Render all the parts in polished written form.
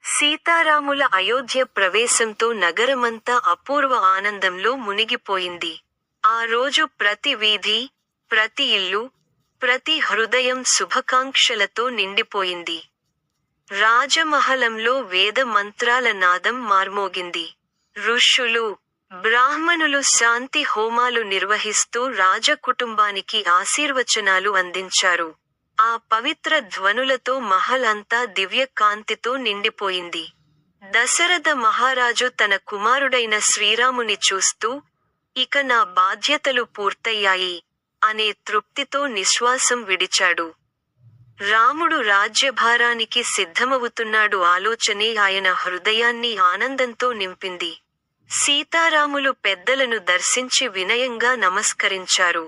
సీతారాముల అయోధ్య ప్రవేశంతో నగరమంతా అపూర్వ ఆనందంలో మునిగిపోయింది. ఆ రోజు ప్రతి వీధి, ప్రతి ఇల్లు, ప్రతి హృదయం శుభాకాంక్షలతో నిండిపోయింది. రాజమహలంలో వేద మంత్రాల నాదం మార్మోగింది. ఋషులు, బ్రాహ్మణులు శాంతి హోమాలు నిర్వహిస్తూ రాజకుటుంబానికి ఆశీర్వచనాలు అందించారు. ఆ పవిత్ర ధ్వనులతో మహల్ అంతా దివ్య కాంతితో నిండిపోయింది. దశరథ మహారాజు తన కుమారుడైన శ్రీరాముని చూస్తూ, ఇక నా బాధ్యతలు పూర్తయ్యాయి, అనే తృప్తితో నిశ్వాసం విడిచాడు. రాముడు రాజ్యభారానికి సిద్ధమవుతున్నాడు ఆలోచనే ఆయన హృదయాన్ని ఆనందంతో నింపింది. సీతారాములు పెద్దలను దర్శించి వినయంగా నమస్కరించారు.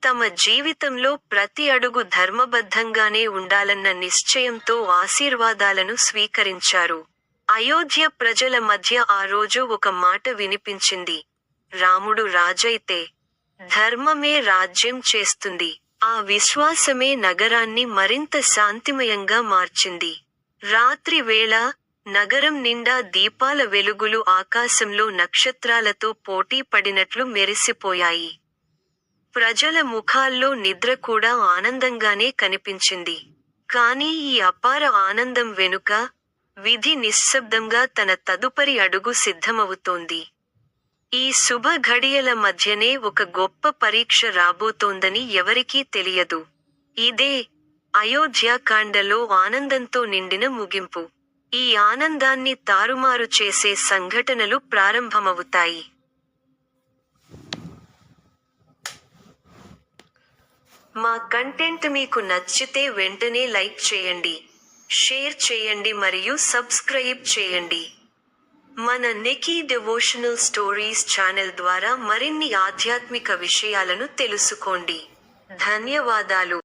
తమ జీవితంలో ప్రతి అడుగు ధర్మబద్ధంగానే ఉండాలన్న నిశ్చయంతో ఆశీర్వాదాలను స్వీకరించారు. అయోధ్య ప్రజల మధ్య ఆ రోజు ఒక మాట వినిపించింది. రాముడు రాజైతే ధర్మమే రాజ్యం చేస్తుంది. ఆ విశ్వాసమే నగరాన్ని మరింత శాంతిమయంగా మార్చింది. రాత్రి వేళ, నగరం నిండా దీపాల వెలుగులు ఆకాశంలో నక్షత్రాలతో పోటీ పడినట్లు మెరిసిపోయాయి. ప్రజల ముఖాల్లో నిద్ర కూడా ఆనందంగానే కనిపించింది. కానీ ఈ అపార ఆనందం వెనుక, విధి నిశ్శబ్దంగా తన తదుపరి అడుగు సిద్ధమవుతోంది. ఈ శుభ ఘడియల మధ్యనే ఒక గొప్ప పరీక్ష రాబోతోందని ఎవరికీ తెలియదు. ఇదే అయోధ్యాకాండలో ఆనందంతో నిండిన ముగింపు. ఈ ఆనందాన్ని తారుమారు చేసే సంఘటనలు ప్రారంభమవుతాయి. మా కంటెంట్ మీకు నచ్చితే వెంటనే లైక్ చేయండి, షేర్ చేయండి మరియు సబ్స్క్రైబ్ చేయండి. మన నికీ డివోషనల్ స్టోరీస్ ఛానల్ ద్వారా మరిన్ని ఆధ్యాత్మిక విషయాలను తెలుసుకోండి. ధన్యవాదాలు.